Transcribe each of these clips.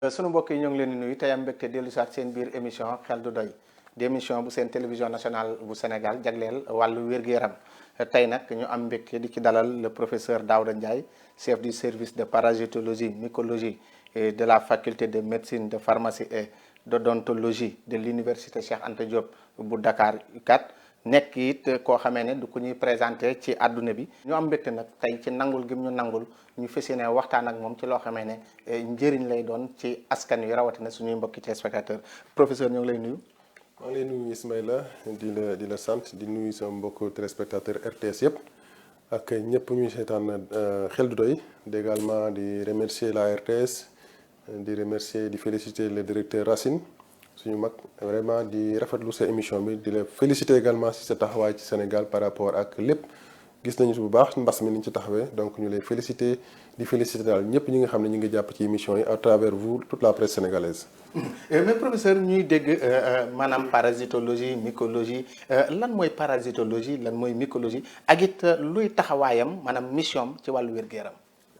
sunu mbokk yi ñoo ngi leen di nuyu tey am mbégte dellu saat seen biir émission xel du doy di émission bu seen télévision nationale bu Sénégal jagleel wàllu wér-gu-yaram tey nag ñu am mbégte di ci dalal le professeur Daouda Ndiaye chef du service de parasitologie mycologie et de la faculté de médecine de pharmacie et d'odontologie de l'université Cheikh Anta Diop bu Dakar UCAD nekk it koo xamee ne du ko ñuy présenté ci àdduna bi ñu am mbégte nag tey ci nangul gi ñu nangul ñu fas yéene waxtaan ak moom ci loo xamee ne njëriñ lay doon ci askan wi rawatina suñuy mbokki téléspectateur professeur ñoo ngi lay nuyu. maa ngi lay nuyu Ismaïla di la sant di nuyu sama mbokk téléspectateur RTS yëpp ak ñëpp ñuy seetaan xel du doy également di remercier la RTS di remercier di féliciter le directeur Racine suñu mag vraiment di rafetlu sa émission bi di la féliciter également si sa taxawaay ci Sénégal par rapport ak lépp gis nañu bu baax mbas mi ni ñu ci taxawee donc ñu lay féliciter di féliciter daal ñëpp ñi nga xam ne ñu ngi jàpp ci émission yi à travers vous toute la presse sénégalaise. mais professeur ñuy dégg maanaam parasitologie mycologie lan mooy parasitologie lan mooy mycologie ak it luy taxawaayam maanaam mission ci wàllu wér-gu-yaram.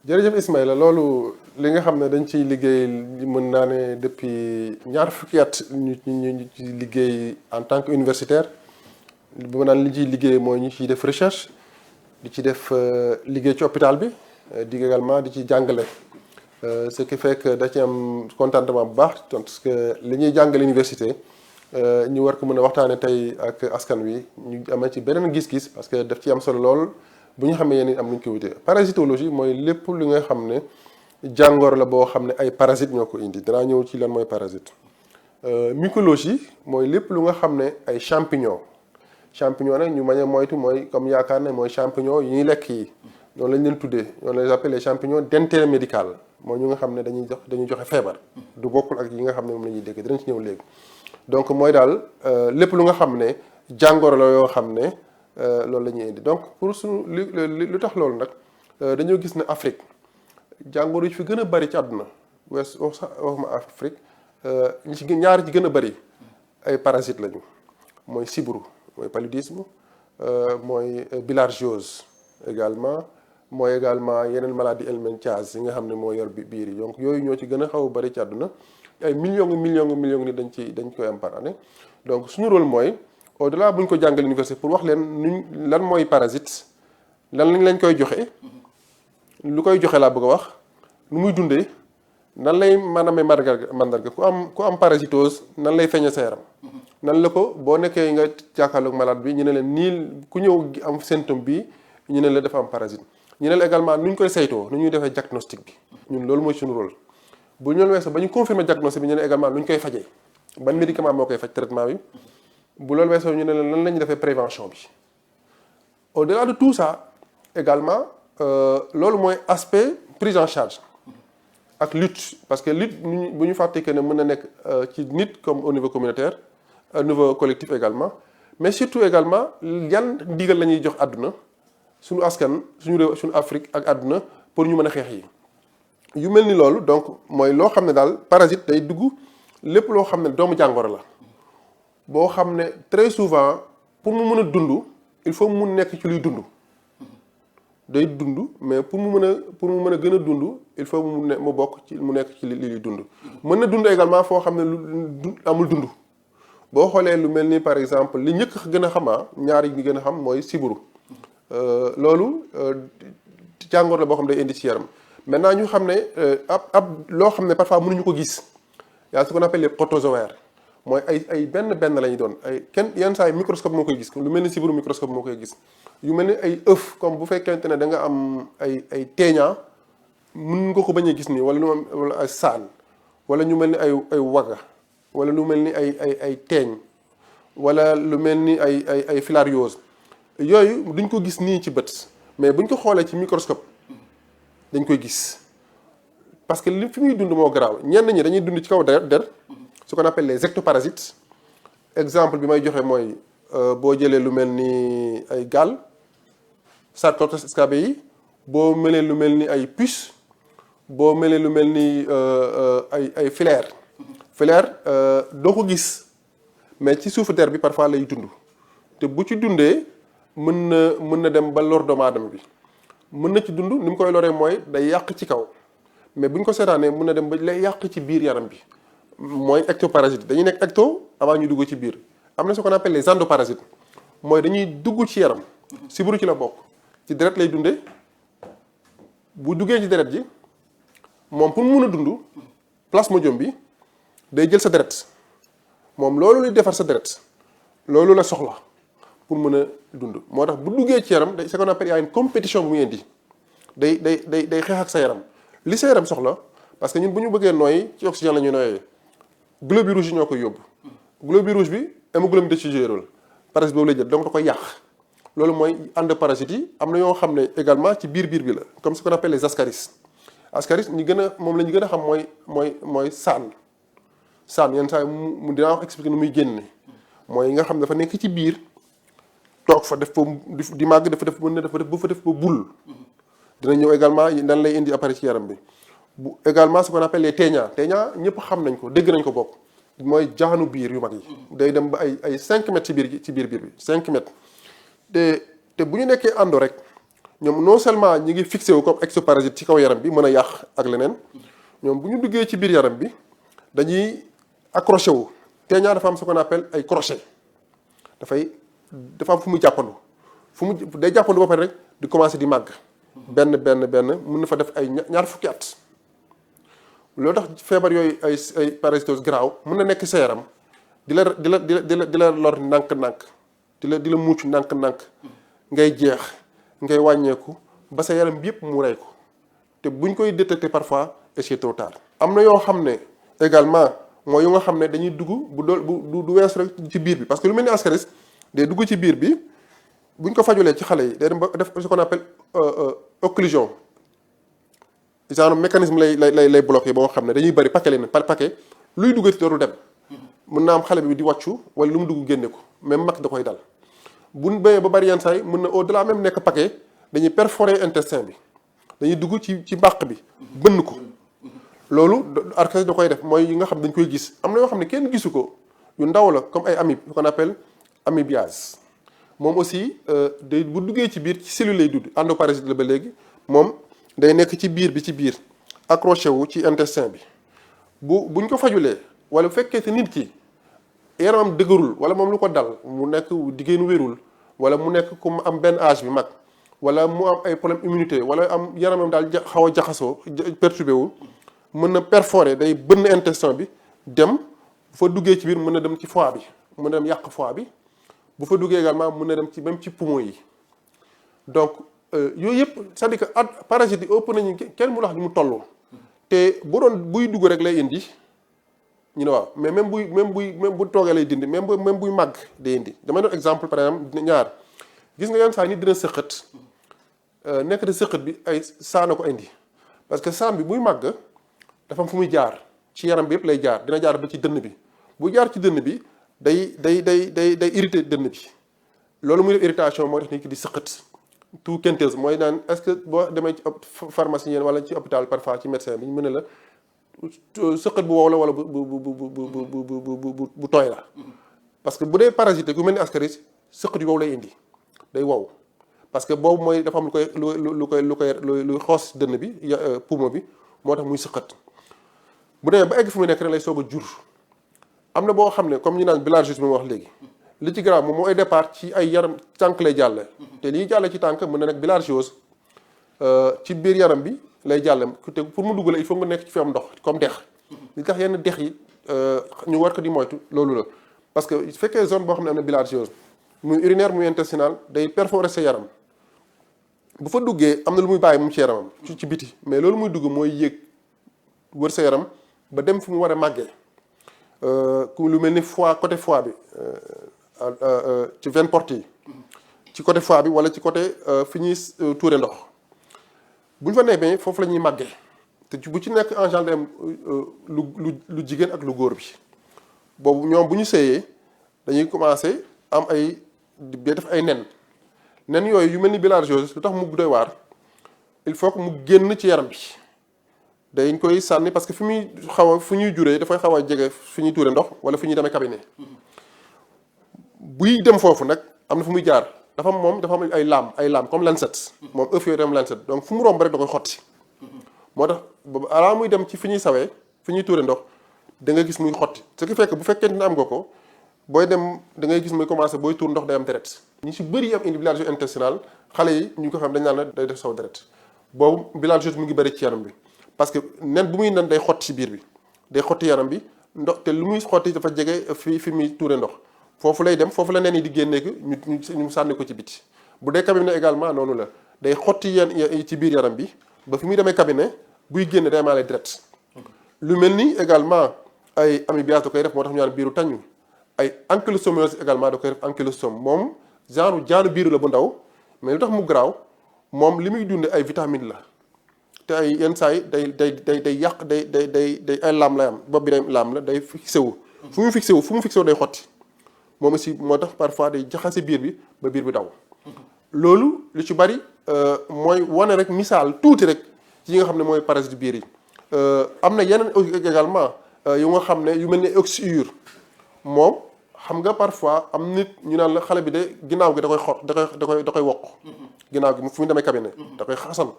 jërëjëf Ismaïla loolu li nga xam ne dañ ciy liggéey mën naa ne depuis ñaar fukki at ñu ci liggéey en tant que universitaire bu ma naan li ciy liggéey mooy ñu ciy def recherche di ci def liggéey ci hôpital bi di également di ci jàngale ce qui fait que da ci am contentement bu baax parce que li ñuy jàngale université ñu war ko mën a waxtaane tey ak askan wi ñu amee ci beneen gis-gis parce que daf ci am solo lool bu ñu xamee yéen am lu ñu ko wutee parasitologie mooy lépp li nga xam ne jàngoro la boo xam ne ay parasites ñoo ko indi danaa ñëw ci lan mooy parasite mycologie mooy lépp lu nga xam ne ay champignon nag ñu mañ a moytu mooy comme yaakaar ne mooy champignon yi ñuy lekk yi noonu lañ leen tuddee noonu lañ appelle les champignons d'intérêt médical mooy ñu nga xam ne dañuy joxe feebar du bokkul ak yi nga xam ne moom la ñuy dégg dinañ ci ñëw léegi donc mooy daal lépp lu nga xam ne jàngoro la yoo xam ne loolu la ñuy indi donc pour suñu lu tax loolu nag dañoo gis ne Afrique jàngoro yi fi gën a bari ci àdduna waxuma Afrique ñi ci ñaari ci gën a bari ay parasites lañu mooy sibiru mooy paludisme mooy bilharziose également mooy également yeneen maladie helminthiase yi nga xam ne moo yor biir yi donc yooyu ñoo ci gën a xaw a bari ci àdduna ay millions ni dañ koy am par année donc suñu rôle mooy au-delà bu ñu ko jàngal université pour wax leen nuñ lan mooy parasite lan lañ koy joxe lu koy joxe laa bëgg a wax nu muy dundee nan lay maanaam mandarga ku am parasitose nan lay feeñe sa yaram nan la ko boo nekkee nga jàkkaarloog malade bi ñu ne leen nii ku ñëw am symptôme bi ñu ne la dafa am parasite ñu ne la également nu ñu koy saytoo nu ñuy defee diagnostic bi ñun loolu mooy suñu rôle bu ñu weesoo ba ñu confirmer diagnostic bi ñu ne également nu ñu koy fajee ban médicament moo koy faj traitement bi bu loolu weesoo ñu ne leen lan la ñuy defee prévention bi au-delà de tout ça également loolu mooy aspect prise en charge ak lutte parce que lutte bu ñu fàtte que ne mën na nekk ci nit comme au niveau communautaire au niveau collectif également mais surtout également yan ndigal la ñuy jox àdduna suñu askan suñu réew suñu Afrique ak àdduna pour ñu mën a xeex yi yu mel ni loolu donc mooy loo xam ne daal parasite day dugg lépp loo xam ne doomu jàngoro la boo xam ne très souvent pour mu mën a dund il faut mu nekk ci luy dund day dund mais pour mu mën a gën a dund il faut mu bokk ci mu nekk ci li dund mën na dund également foo xam ne lu amul dund boo xoolee lu mel ni par exemple li ñëkk gën a xamaa ñaar yi gën a xam mooy sibiru loolu jàngoro la boo xam ne day indi ci yaram maintenant ñu xam ne ab loo xam ne parfois mënuñu ko gis yaa ce qu'on appelle les protozoaires mooy ay benn la ñu doon ay yenn saa yi microscope moo koy gis lu mel ni sibiru microscope moo koy gis yu mel ni ay œuf comme bu fekkente ne da nga am ay teeñaa mën nga ko bañ a gis nii wala lu am wala ay saan wala ñu mel ni ay waga wala lu mel ni ay teeñ wala lu mel ni ay filariose yooyu duñ ko gis nii ci bët mais buñ ko xoolee ci microscope dañ koy gis parce que li fi muy dund moo garaaw ñenn ñi dañuy dund ci kaw der ce qu'on appelle les ectoparasites exemple bi may joxe mooy boo jëlee lu mel ni ay gall Sarcodes scabiei boo melee lu mel ni ay puce boo melee lu mel ni ay filaire doo ko gis mais ci suufu der bi parfois lay dund te bu ci dundee mën na dem ba lor doomu aadama bi mën na ci dund ni mu koy loree mooy day yàq ci kaw mais bu ñu ko seetaanee mun na dem ba lay yàq ci biir yaram bi mooy ectoparasite dañuy nekk ecto avant ñu dugg ci biir. am na ce qu'on appelle les endoparasites mooy dañuy dugg ci yaram sibiru ci la bokk ci deret lay dundee bu duggee ci deret ji moom pour mu mun a dund plasmodium bi day jël sa deret moom loolu luy defar sa deret loolu la soxla pour mën a dund moo tax bu duggee ci yaram ce qu'on appelle y a une compétition bu muy indi day xeex ak sa yaram li sa yaram soxla parce que ñun bu ñu bëggee nooyi ci oxygène la ñuy nooyee globules rouges yi ñoo koy yóbbu globule rouge bi hémoglobine da ci joué rôle parasite boobu lay jël donc da koy yàq loolu mooy endoparasites yi am na yoo xam ne également ci biir bi la comme ce qu'on appelle les ascaris ñi gën a moom la ñu gën a xam mooy saan yenn saa yi mu dinaa wax expliquer nu muy génne mooy yi nga xam ne dafa nekk ci biir toog fa def fa di màgg dafa def mën na dafa def ba fa def ba bul dina ñëw également nan lay indi apparaît ci yaram bi bu également ce qu'on appelle les téeñaa ñëpp xam nañ ko dégg nañ ko bokk mooy jaanu biir yu mag yi day dem ba ay 5 mètres ci biir bi 5 mètres te bu ñu nekkee àndo rek ñoom non seulement ñi ngi fixé wu comme exoparasite ci kaw yaram bi mën a yàq ak leneen ñoom bu ñu duggee ci biir yaram bi dañuy accroché wu téeñaa dafa am ce qu'on appelle ay crochet dafa am fu muy jàppandu day jàppandu ba pare rek di commencer di màgg benn mën na fa def ay ñaar fukki at loolu tax feebar yooyu ay parasitose graaw mën na nekk sa yaram di la lor ndànk-ndànk di la mucc ndànk-ndànk ngay jeex ngay wàññeeku ba sa yaram bi yëpp mu rey ko te buñ koy détecter parfois c'est trop tard. am na yoo xam ne également mooy yu nga xam ne dañuy dugg du weesu rek ci biir bi parce que lu mel ni ascaris day dugg ci biir bi buñ ko fajulee ci xale yi day dem ba def ce qu'on appelle occlusion genre mécanisme lay bloqué boo xam ne dañuy bëri paquet leen par paquet luy duggati dootul dem mën naa am xale bi di wàccu wala lu mu dugg génne ko même mag da koy dal buñ béyee ba bëri yenn saa yi mën na au delà même nekk paquet dañuy perforer intestin bi dañuy dugg ci mbàq bi bënn ko loolu archéologue da koy def mooy yi nga xam dañ koy gis am na yoo xam ne kenn gisu ko yu ndaw la comme ay amibes qu'on appelle amibiase moom aussi day bu duggee ci biir ci cellule lay dudd endoparasite la ba léegi moom day nekk ci biir accroché wu ci intestin bi buñ ko fajulee wala bu fekkee te nit ki yaramam dëgërul wala moom lu ko dal mu nekk diggéenu wérul wala mu nekk ku am benn âge bi mag wala mu am ay problème immunité wala am yaramam daal xaw a jaxasoo perturbé wu mën na perforer day bënn intestin bi dem bu fa duggee ci biir mën na dem ci foie bi mën na dem yàq foie bi bu fa duggee également mën na dem ci même ci poumon yi donc yooyu yëpp c'est-à-dire que parasite yi ëpp nañu kenn mu wax ni mu toll te buy dugg rek lay indi ñu ne waaw mais même bu toogee lay dindi même buy màgg day indi damay doon exemple par exemple ñaar gis nga yenn saa nit dina sëqat nekk de sëqat bi ay saana ko indi parce que saan bi buy màgg dafa am fu muy jaar ci yaram bi yëpp lay jaar dina jaar ba ci dënn bi bu jaar ci dënn bi day irrité dënn bi loolu muy def irritation moo tax nit ki di sëqat tout quinteuse mooy naan est-ce que boo demee ci pharmacie wala ci hôpital parfois ci médecin bi ñu mën la sëqat bu wow la wala bu tooy la parce que bu dee parasite ku mel ni ascaris sëqat yu wow lay indi day wow parce que boobu mooy dafa am lu xoos dënn bi poumon bi moo tax muy sëqat bu demee ba egg fu mu nekk rek lay soog a jur am na boo xam ne comme ñu naan bilharziose bi ma wax léegi li ci grave moom mooy départ ci ay yaram tànk lay jàlle te liy jàlle ci tànk mën na nekk bilharziose ci biir yaram bi lay jàlle te pour mu dugg la il faut nga nekk ci fi am ndox comme dex li tax yenn dex yi ñu war ko di moytu loolu la parce que su fekkee zone boo xam ne am na bilharziose muy urinaire muy intestinal day perforer sa yaram bu fa duggee am na lu muy bàyyi moom ci yaramam ci biti mais loolu muy dugg mooy yéeg wër sa yaram ba dem fu mu war a màggee ku lu mel ni foie côté foie bi ci veine porte yi ci côté foie bi wala ci côté fi ñuy tuure ndox bu ñu fa nekkee foofu la ñuy màggee te bu ci nekk engendré lu jigéen ak lu góor bi boobu ñoom bu ñu seeyee dañuy commencé am ay def ay nen yooyu yu mel ni bilharziose lu tax mu doy waar il faut que mu génn ci yaram bi dañ koy sànni parce que fi muy fu ñuy juree dafay xaw a jege fi ñuy tuure ndox wala fi ñuy demee cabinet buy dem foofu nag am na fu muy jaar dafa am ay laam comme lancette moom œuf yooyu dem lancette donc fu mu romb rek da koy xotti moo tax ba alaa muy dem ci fi ñuy sawee fi ñuy tuure ndox da nga gis muy xotti ce qui fait que bu fekkente ne am nga ko booy dem da ngay gis muy commencé booy tuur ndox day am deret ñi si bëri yi am indi bilharziose intestinale xale yi ñu ko xam dañ naan la day def saw deret boobu bilharziose mu ngi bëri ci yaram bi parce que nen bu muy nen day xotti si biir bi day xotti yaram bi ndox te lu muy xotti dafa jege fi muy tuure ndox foofu lay dem foofu la nen yi di génneeku ñu sànni ko ci biti bu dee cabinet également noonu la day xotti yenn ci biir yaram bi ba fi muy demee cabinet buy génne day amaale deret lu mel ni également ay amébiase da koy def moo tax ñu naan biiru tàññu ay ankylostomiose également da koy def ankylostome moom jaanu biiru la bu ndaw mais lu tax mu garaaw moom li muy dunde ay vitamine la te ay yenn saa yi day yàq day ay laam lay am bopp bi day laam la day fixé wu fu mu fixé wu day xotti moom aussi moo tax parfois day jaxase biir bi ba biir bi daw loolu lu ci bari mooy wane rek misaal tuuti rek ci yi nga xam ne mooy parasite biir yi am na yeneen également yu nga xam ne yu mel ni oxyure moom xam nga parfois am nit ñu naan la xale bi de ginnaaw gi da koy xot da koy wokk ginnaaw gi fu mu demee cabinet da koy xasan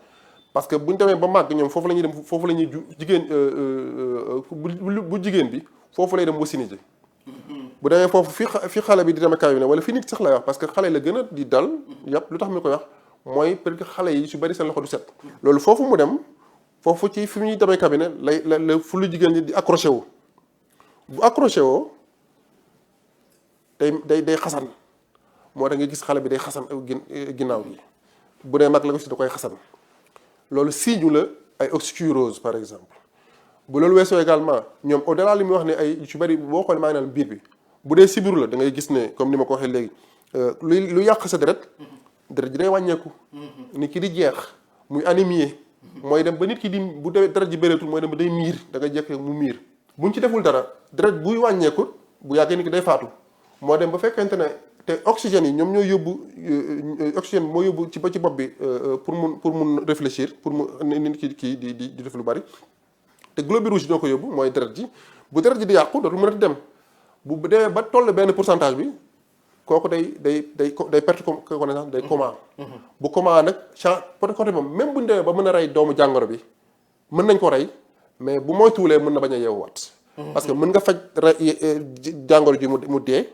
parce que bu ñu demee ba màgg ñoom foofu la ñuy dem foofu la ñuy jigéen bu jigéen bi foofu lay dem wasini ji bu demee foofu fi xale bi di demee cabinet wala fi nit sax lay wax parce que xale la gën a di dal yàpp lu tax mi koy wax mooy peut être xale yi su bari seen loxo du set loolu foofu mu dem foofu ci fi ñuy demee cabinet la fu lu jigéen ñi di accroché wu bu accroché woo day xasan moo tax nga gis xale bi day xasan ginnaaw gi bu dee mag la ko si da koy xasan loolu signe la ay oxyurose par exemple bu loolu weesoo également ñoom au delà li muy wax ne ay yu ci bëri boo xoolee maa ngi naan biir bi bu dee sibiru la da ngay gis ne comme ni ma ko waxee léegi lu yàq sa deret ji day wàññeeku nit ki di jeex muy anémie mooy dem ba nit ki di bu dee deret ji bëreetul mooy dem ba day miir da ngay jekk mu miir buñ ci deful dara deret buy wàññeeku bu yàggee nit ki day faatu moo dem ba fekkente ne te oxygène yi ñoom ñooy yóbbu oxygène moo yóbbu ci ba ci bopp bi pour mun réfléchir pour mu nit ki di def lu bari te globules rouges ñoo ko yóbbu mooy deret ji bu deret ji di yàqu dootul mën a dem bu demee ba toll benn pourcentage bi kooku day perte connaissance day coma. bu coma nag côté moom même bu ñu demee ba mën a rey doomu jàngoro bi mën nañ ko rey mais bu moytuwulee mën na bañ a yeewuwaat. parce que mën nga faj jàngoro ji mu dee.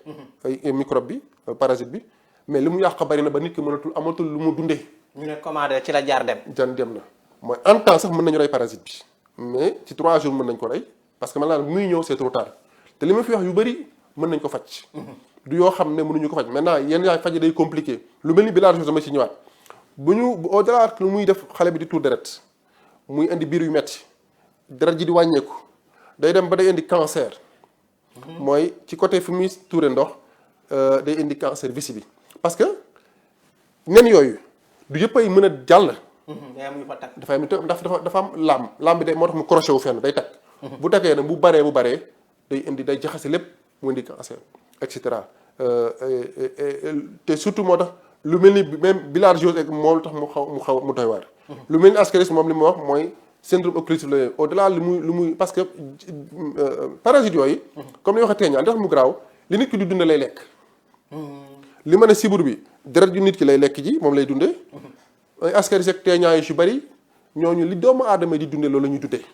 microbe bi parasite bi mais li mu yàq bari na ba nit ki amatul lu mu dundee. ñu ne commandé ci la jaar dem. dem na mooy en temps sax mën nañu rey parasite bi mais ci 3 jours mën nañ ko rey parce que maintenant muy ñëw c'est trop tard te li ma fi wax yu bëri mën nañ ko faj. du yoo xam ne mënuñu ko faj maintenant yenn yaay faj day compliqué lu mel ni bilharziose dama ci ñëwaat bu ñu au delà lu muy def xale bi di tuur deret muy indi biir yu metti deret ji di wàññeeku day dem ba day indi cancer. mooy ci côté fi muy tuure ndox day indi cancer vessie bi parce que nen yooyu du yëpp ay mën a jàll. dafay am ndax dafa am laam bi day moo tax mu crochet wu fenn day takk. bu takkee nag bu baree day jaxase lépp mu indi cancer et cetera te surtout moo tax lu mel ni même bilharziose ak moo tax mu doy waar. lu mel ni ascaris moom li mu wax mooy syndrome occlusif la au delà lu muy parce que parasites yooyu. comme ni waxee teeñaan li tax mu garaaw li nit ki di dundee lay lekk. li ma ne sibur bi deret ju nit ki lay lekk ji moom lay dundee. ay ascaris ak teeñaa yu ci bari ñooñu li doomu aadama di dundee loolu la ñuy dundee.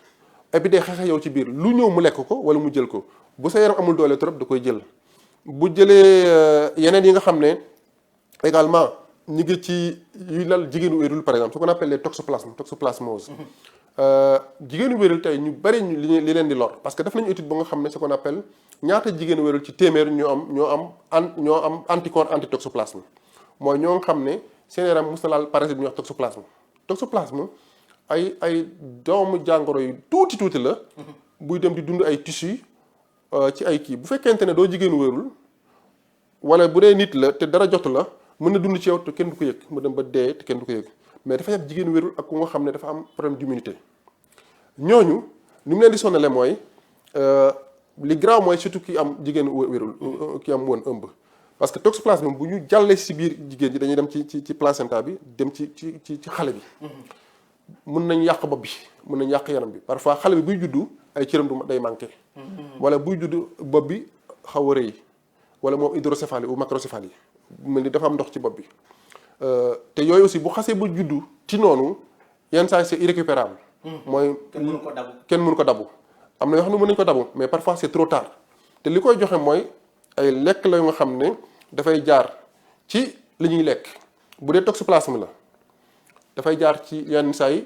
et puis day xeex yow ci biir lu ñëw mu lekk ko wala mu jël ko bu sa yaram amul doole trop da koy jël. bu jëlee yeneen yi nga xam ne également ñu ngi ci yuy lal jigéenu wérul par exemple ce qu'on appelle les toxoplasmose. jigéenu wérul tey ñu bari li leen di lor parce que def nañu étude ba nga xam ne ce qu'on appelle ñaata jigéenu wérul ci téeméer ñoo am anticorps antitoxoplasme mooy ñoo nga xam ne seen yaram mos na laal parasite bi ñuy wax toxoplasme ay doomu jàngoro yu tuuti la. buy dem di dund ay tissus ci ay kii bu fekkente ne doo jigéenu wérul wala bu dee nit la te dara jotu la mën na dund ci yow te kenn du ko yëg mu dem ba dee te kenn du ko yëg mais dafa yàgg jigéenu wérul ak ku nga xam ne dafa am problème d'immunité ñooñu ni mu leen di sonale mooy li grave mooy surtout ki am jigéenu wérul ki am woon ëmb parce que toxoplasme bu ñu jàllee si biir jigéen ji dañuy dem ci placenta bi dem ci xale bi mën nañ yàq bopp bi mën nañ yàq yaram bi parfois xale bi buy juddu ay cëram day manqué wala buy juddu bopp bi xaw a rëy wala moom hydrocéphalie ou macrocéphalie mel ni dafa am ndox ci bopp bi te yooyu aussi bu xasee ba juddu ci noonu yenn saa c'est irrécupérable mooy kenn mënu ko dabu kenn mënu ko dabu am na yoo xam ne mën nañu ko dabu mais parfois c'est trop tard te li koy joxe mooy ay lekk la nga xam ne dafay jaar ci li ñuy lekk bu dee toxoplasme la dafay jaar ci yenn saa yi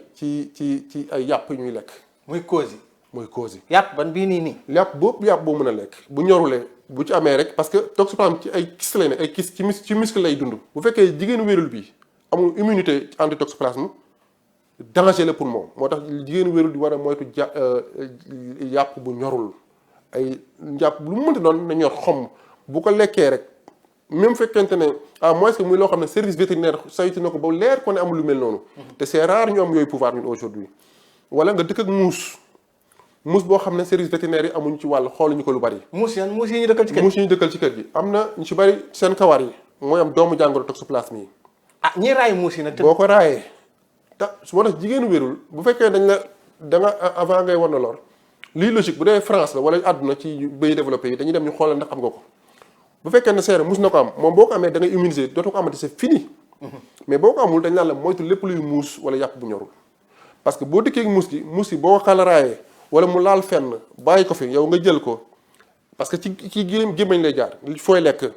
ci ay yàpp yu ñuy lekk. muy cause yi. mooy cause yi. yàpp ban bii nii. yàpp boo mën a lekk bu ñorulee bu ci amee rek parce que toxoplasme ci ay kyste lay ne ay kyste ci muscle lay dund. bu fekkee jigéenu wérul bi amul immunité anti toxoplasme danger la pour moom moo tax jigéenu wérul di war a moytu yàpp bu ñorul ay yàpp lu mu mënti doon na ñor xom bu ko lekkee rek même fekkente ne à moins que muy loo xam ne service vétérinaire saytu na ko ba leer ko ne amul lu mel noonu. te c'est rare ñu am yooyu pouvoir ñun aujourd'hui wala nga dëkk ak muus boo xam ne service vétérinaire yi amuñ ci wàll xooluñu ko lu bari. muus yi ñu dëkkal ci kër gi. muus yi ñu dëkkal ci kër gi am na ñu ci bari seen kawar yi mooy am doomu jàngoro toxoplasme yi. ah ñi raay muus yi nag. boo ko raayee su moo tax jigéenu wérul bu fekkee dañ la da nga avant ngay war na lor lii logique bu dee France la wala àdduna ci pays développé yi dañuy dem ñu xoolal ndax am nga ko bu fekkee ne seere mus na ko am moom boo ko amee da ngay immuniser dootoo ko amati c'est fini. mais boo ko amul dañ naan la moytu lépp luy muus wala yàpp bu ñorul parce que boo dikkee muus yi boo ko xala raayee wala mu laal fenn bàyyi ko fi yow nga jël ko parce que ci gémmañ lay jaar fooy lekk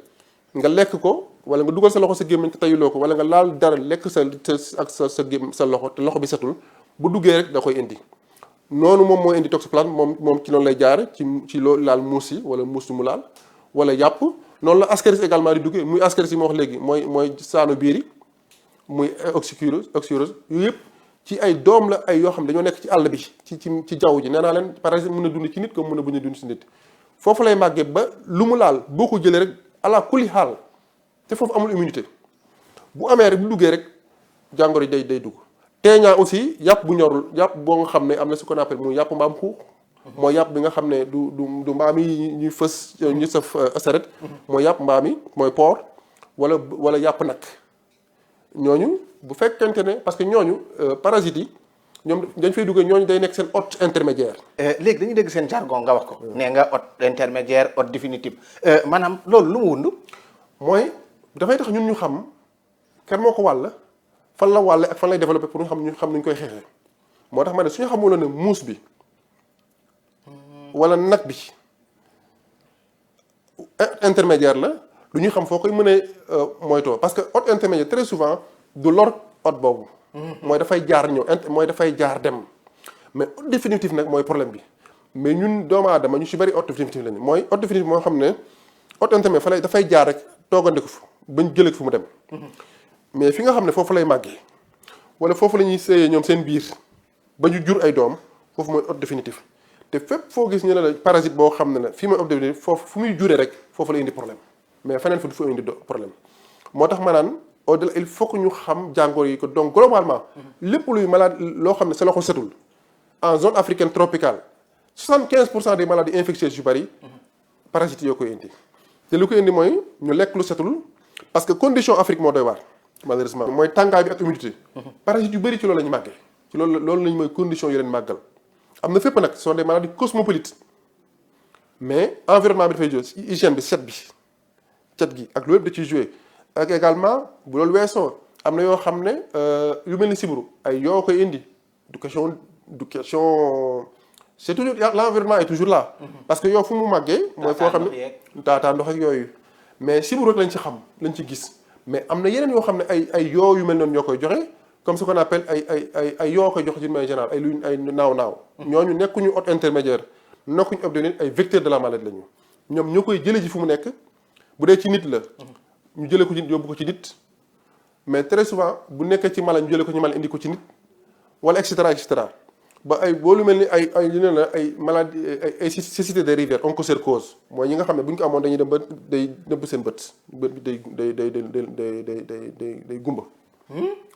nga lekk ko wala nga dugal sa loxo sa gémmañ te tayuloo ko wala nga laal dara lekk sa loxo te loxo bi setul bu duggee rek da koy indi noonu moom mooy indi toxoplasme moom ci noonu lay jaar ci loolu laal muus yi wala muus mu laal wala yàpp noonu la ascaris également di duggee muy ascaris yi ma wax léegi mooy saano biir yi muy oxyurose yooyu yëpp ci ay doom la ay yoo xam ne dañoo nekk ci àll bi ci jaww ji nee naa leen par exemple mën a dund ci nit comme mën a bañ a dund ci nit foofu lay màggee ba lu mu laal boo ko jëlee rek ala kulli xaal te foofu amul immunité bu amee rek bu duggee rek jàngoro yi day dugg. teeñaa aussi yàpp bu ñorul yàpp boo nga xam ne am na ce qu'on appelle muy yàpp mbaam xuux mooy yàpp bi nga xam ne du mbaam yi ñuy fës ñu saf saret mooy yàpp mbaam yi mooy porc wala yàpp nag ñooñu bu fekkente ne parce que ñooñu parasites yi ñoom dañ fay duggee ñooñu day nekk seen hôte intermédiaire. léegi dañuy dégg seen jargon nga wax ko. nee nga hôte intermédiaire hôte définitive maanaam loolu lu mu wund. mooy dafay tax ñun ñu xam kan moo ko wàll fan la wàlle ak fan lay développé pour ñu xam nuñ koy xeexee moo tax ma ne suñu xamuloon ne muus bi wala nag bi intermédiaire la lu ñuy xam foo koy mën a moytoo parce que hôte intermédiaire très souvent du lor hôte boobu. mooy dafay jaar ñëw mooy dafay jaar dem mais hôte définitif nag mooy problème bi mais ñun doomu aadama ñu si bëri hôte définitif lañu mooy hôte définitif moo xam ne hôte intermédiaire dafay jaar rek toogandiku fu bañ jëlee fu mu dem. mais fi nga xam ne foofu lay màggee wala foofu la ñuy seeyee ñoom seen biir ba ñu jur ay doom foofu mooy hôte définitif te fépp foo gis ñu ne la parasite boo xam ne la fii mooy hôte définitif foofu fu muy juree rek foofu la indi problème mais feneen fa du fa indi problème moo tax ma naan au-delà il faut que ñu xam jàngoro yi ko donc globalement lépp luy malade loo xam ne sa loxo setul en zone africaine tropicale 75% des maladies infectieuses yu bari parasites yoo koy indi te lu koy indi mooy ñu lekk lu setul parce que condition Afrique moo doy waar malheureusement mooy tàngaay bi ak humidité parasites yu bëri ci loolu la ñu màggee ci loolu lañu mooy condition yi leen màggal am na fépp nag ce sont des maladies cosmopolites mais environnement bi dafay joué hygiène bi set gi ak loolu yëpp da ciy joué ak également bu loolu weesoo am na yoo xam ne yu mel ni sibiru ay yoo koy indi du question c'est toujours l'environnement est toujours là parce que yow fu mu màggee mooy foo xam ne taataa ndox ak yooyu mais sibiru rek lañ ci xam lañ ci gis mais am na yeneen yoo xam ne ay yoo yu mel noonu ñoo koy joxe comme ce qu'on appelle ay yoo koy joxe d'une manière générale ay naaw ñooñu nekkuñu hôte intermédiaire nekkuñu obtenir ay vecteurs de la maladie lañu ñoom ñoo koy jëlee ji fu mu nekk bu dee ci nit la ñu jëlee ko ci yóbbu ko ci nit mais très souvent bu nekkee ci mala ñu jëlee ko ci mala indi ko ci nit wala et cetera ba ay boo lu mel ni ay li ne la ay maladie ay cécité des rivières onchocercose mooy ñi nga xam ne bu ñu ko amoon dañuy dem ba day nëbb seen bët bi day gumba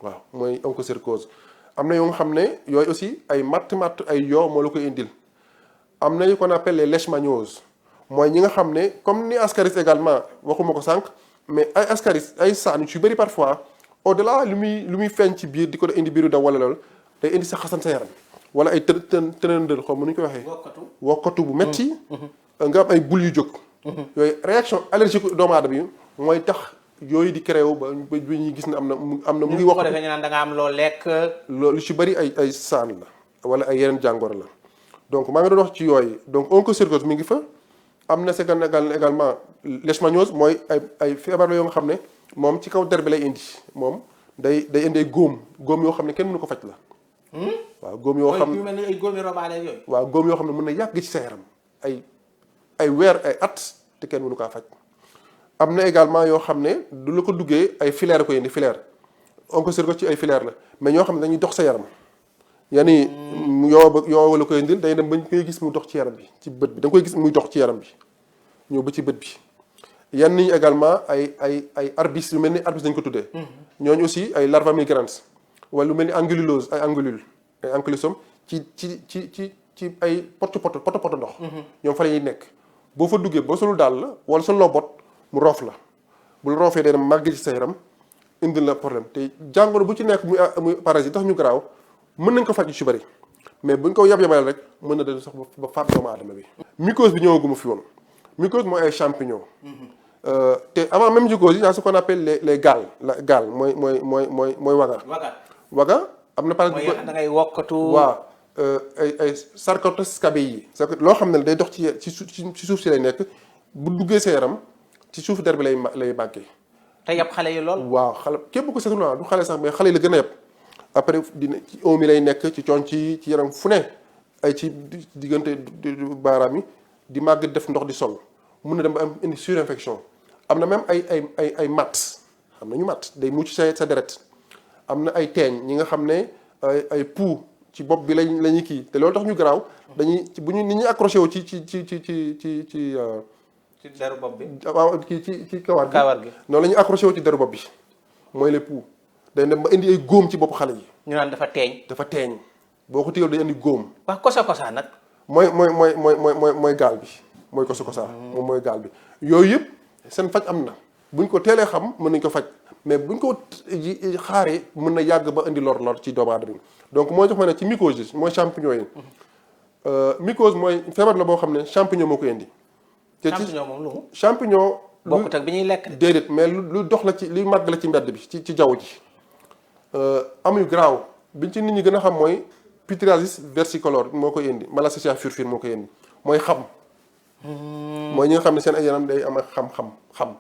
waaw mooy onchocercose am na yoo nga xam ne yooyu aussi ay matt ay yoo moo la koy indil am na yu qu'on appelle les leishmanioses mooy ñi nga xam ne comme ni ascaris également waxuma ko sànq mais ay ascaris ay saan yu ci bëri parfois au delà lu muy feeñ ci biir di ko indi biiru daw wala loolu day indi sa xasan sa yaram wala ay tënëndël xaw ma nu ñu koy waxee wokkatu bu metti nga am ay bul yu jóg yooyu réaction allergique doomu aadama yi mooy tax yooyu di créé wu ba ñuy gis ne am na mu ngi wax defee ñu naan da nga am loo lekk loolu ci bëri ay saan la wala ay yeneen jàngoro la donc maa ngi doon wax ci yooyu donc onchocercose mi ngi fa. am na également leishmaniose mooy ay feebar la yoo nga xam ne moom ci kaw der bi lay indi moom day indi ay góom yoo xam ne kenn mënu ko faj la. waaw góom yoo xam ne mel ni ay góom yu robaale yooyu. waaw góom yoo xam ne mën na yàgg ci sa yaram ay weer ay at te kenn mënu kaa faj. am na également yoo xam ne du la ko duggee ay filaire ko indi filaire onchocercose ci ay filaire la mais ñoo xam ne dañuy dox sa yaram. yaani yoo la koy indil day dem ba ñu koy gis mu dox ci yaram bi ci bët bi da nga koy gis muy dox ci yaram bi ñëw ba ci bët bi. yenn ñi également ay arbis yu mel ni arbis dañu ko tuddee. ñooñu aussi ay larva migrans wala lu mel ni angululose ay ankylosome ci ay poto ndox. ñoom fa la ñuy nekk boo fa duggee boo solul daal la wala soluloo bot mu roof la bu la roofee day dem màgg ci sa yaram indil la problème te jàngoro bu ci nekk muy parasite tax ñu garaaw mën nañ ko faj ci bëri mais buñ ko yab-yabal rek mën na dem sax ba faat doomu aadama bi. mycose bi ñëwaguma fi woon mycose mooy ay champignon. te avant même mycose yi y a ce qu'on appelle les gales mooy waga am na par exemple mooy da ngay wokkatu. waaw ay sarcodes yi loo xam ne day dox ci suuf si lay nekk bu duggee sa yaram ci suuf der bi lay màggee. te yab xale yi lool. waaw xale képp ku seetlu du xale sax mais xale yi la gën a yab après dina ci oom yi lay nekk ci coon ci yaram fu ne ay ci diggante baaraam yi di màgg def ndox di sol mun na dem ba am indi surinfection am na même ay matt xam nañu matt day mucc sa deret am na ay teeñ ñi nga xam ne ay poux ci bopp bi lañuy kii te loolu tax ñu garaaw dañuy bu ñu ni ñuy accroché wu ci deru bopp bi. waaw kii ci kawar gi noonu la ñuy accroché wu ci deru bopp bi mooy les poux day dem ba indi ay góom ci bopp xale yi. ñu naan dafa teeñ. boo ko téyel day indi góom. wax kosa nag. mooy gaal bi mooy kosa. moom mooy gaal bi yooyu yëpp seen faj am na buñ ko teelee xam mën nañ ko faj mais buñ ko xaaree mën na yàgg ba indi lor ci doomu aadama bi donc moo jox ma ne ci mycose yi mooy champignon yi. mycose mooy feebar la boo xam ne champignon moo ko indi. champignon moom lu mu. champignon. bokkut ak bi ñuy lekk. déedéet mais lu dox la ci li màgg la ci mbedd bi ci jaww ji. amuñu garaaw biñ ci nit ñi gën a xam mooy pityriasis versicolor moo koy indi Malassezia furfur moo koy indi mooy xam. mooy ñi nga xam ne seen ay yaram day am ak xam.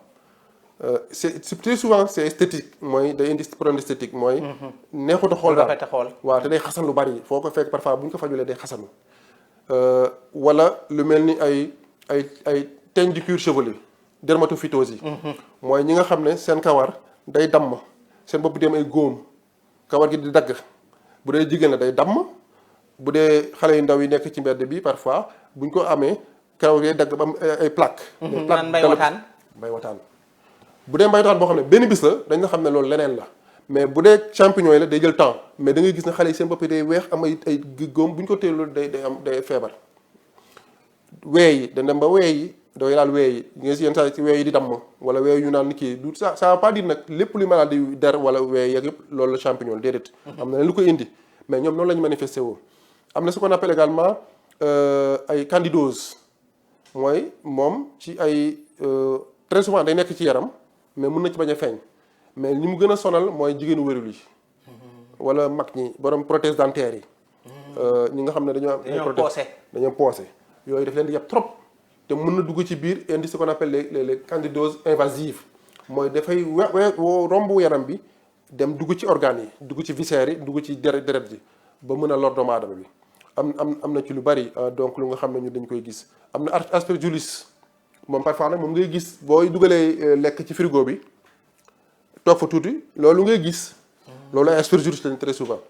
c'est très souvent c'est esthétique mooy day indi problème esthétique mooy. neexut a xool daal waaw te day xasan lu bari foo ko fekk parfois bu ñu ko fajulee day xasanu. wala lu mel ni ay teigne du cuir chevelu dermatophytose yi. mooy ñi nga xam ne seen kawar day damm seen bopp di am ay góom kawar gi di dagg bu dee jigéen la day damm bu dee xale yu ndaw yi nekk ci mbedd bi parfois buñ ko amee kawar gi day dagg ba am ay plaque. naan mbay wataan. bu dee mbay wataan boo xam ne benn bis la dañ nga xam ne loolu leneen la mais bu dee champignon yi la day jël temps mais da ngay gis ne xale yi seen bopp day weex am ay góom bu ñu ko teelul day feebar. wee yi dañ dem ba wee yi dooy laal wee yi nga si yenn saa ci wee yi di damm wala wee yu naan ni kii du ça veut pas dire nag lépp luy maladie der wala wee yeeg yëpp loolu la champignon déedéet. am na lu ko indi mais ñoom noonu la ñu manifesté woo. am na ce qu'on appelle également ay candidose mooy moom ci ay très souvent day nekk ci yaram mais mun na ci bañ a feeñ mais ñi mu gën a sonal mooy jigéenu wérul yi wala mag ñi borom prothèse dentaire yi. ñi nga xam ne dañoo am poosé yooyu daf leen di yàpp trop te mën na dugg ci biir indi ce qu'on appelle les candidoses invasives mooy dafay romb yaram bi dem dugg ci organes yi dugg ci viscères yi dugg ci deret ji ba mën a lor doomu aadama bi am na ci lu bari donc lu nga xam ne ñu dañ koy gis am na aspergillus moom parfois nag moom ngay gis booy dugalee lekk ci frigo bi toog fa tuuti loolu ngay gis loolu ay aspergillus lañ très souvent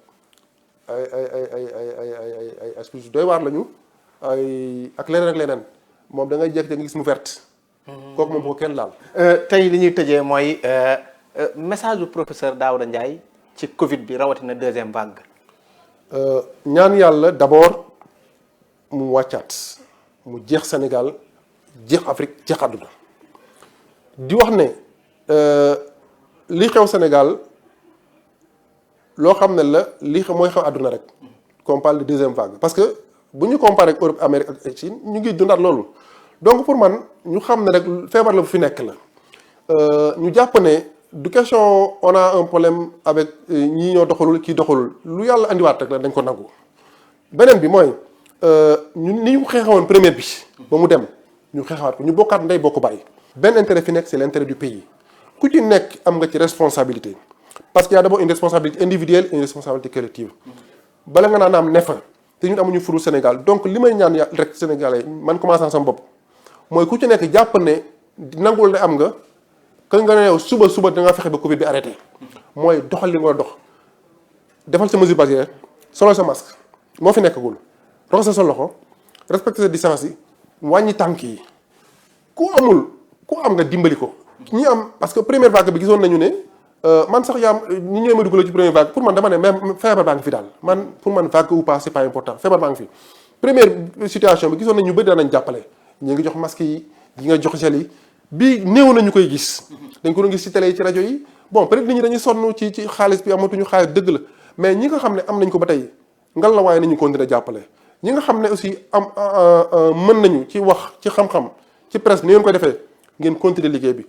ay aspergillus doy waar lañu ak leneen moom da ngay jekk da nga gis mu verte kooku moom bu ko kenn laal. tey li ñuy tëjee mooy message bu professeur Daouda Ndiaye ci Covid bi rawatina deuxième vague. ñaan yàlla d'abord mu wàccaat mu jeex Sénégal jeex Afrique jeex àdduna di wax ne li xew Sénégal loo xam ne la li xew mooy xew àdduna rek qu'on parle de deuxième vague parce que bu ñu comparé ak Europe Amérique ak Chine ñu ngi dundaat loolu donc pour man ñu xam ne rek feebar la bu fi nekk la ñu jàpp ne du question on a un problème avec ñii ñoo doxalul kii doxalul lu yàlla andiwaat rek la dañ ko nangu beneen bi mooy ñun ni ñu xeexawoon première bi ba mu dem ñu xeexawaat ko ñu bokkaat ndey bokk bàyyi. benn intérêt fi nekk c'est l'intérêt du pays ku ci nekk am nga ci responsabilité parce qu'il y a d'abord une responsabilité individuelle et une responsabilité collective bala nga naan am ne fa te ñun amuñu furu Sénégal donc li may ñaan rek Sénégalais man commençant sama bopp mooy ku ci nekk jàpp ne nangul ne am nga que nga ne yow suba da nga fexe ba Covid bi arrêté mooy doxal li nga dox defal sa mesure barrière solo sa masque moo fi nekkagul roxas sa loxo respecter sa distance yi wàññi tànk yi ku am nga dimbali ko. ñi am parce que première vague bi gisoon nañu ne man sax ñi ñëwee ma dugal ci première vague pour man dama ne même feebar baa ngi fi daal man pour man vague ou pas c'est pas important feebar baa ngi fi. première situation bi gisoon nañ ñu bëri danañ jàppale ñi ngi jox masque yi nga jox gel yi bii néew nañu koy gis. dañ ko doon gis ci télé yi ci rajo yi bon peut-être nit ñi dañuy sonn ci xaalis bi amatuñu xaalis dëgg la mais ñi nga xam ne am nañ ko ba tey ngal la waaye nañu continuer jàppale ñi nga xam ne aussi mën nañu ci wax ci xam-xam ci presse ni ngeen koy defee ngeen continuer liggéey bi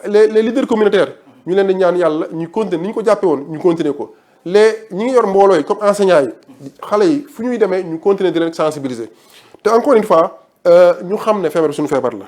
les leaders communautaires ñu leen di ñaan yàlla ñu continuer ni ñu ko jàppee woon ñu continuer ko ñi ngi yor mbooloo yi comme enseignants yi xale yi fu ñuy demee ñu continuer di leen sensibiliser te encore une fois ñu xam ne feebar bi suñu feebar la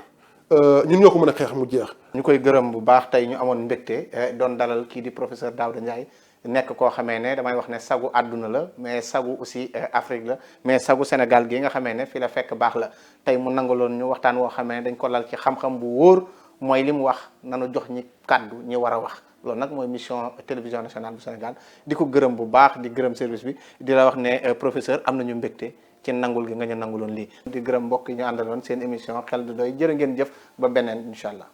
ñun ñoo ko mën a xeex mu jeex. ñu koy gërëm bu baax tey ñu amoon mbégte doon dalal kii di professeur Daouda Ndiaye nekk koo xamee ne damay wax ne sagu àdduna la mais sagu aussi Afrique la mais sagu Sénégal gi nga xamee ne fi la fekk baax la tey mu nangaloon ñu waxtaan woo xamee ne dañ ko lal ci xam-xam bu wóor mooy li mu wax nanu jox ñi kàddu ñi war a wax loolu nag mooy mission télévision nationale bu Sénégal di ko gërëm bu baax di gërëm service bi di la wax ne professeur am nañu mbégte ci nangul gi nga ñu nanguloon lii di gërëm mbokk yi ñu àndaloon seen émission xel du doy jërë ngeen jëf ba beneen incha allah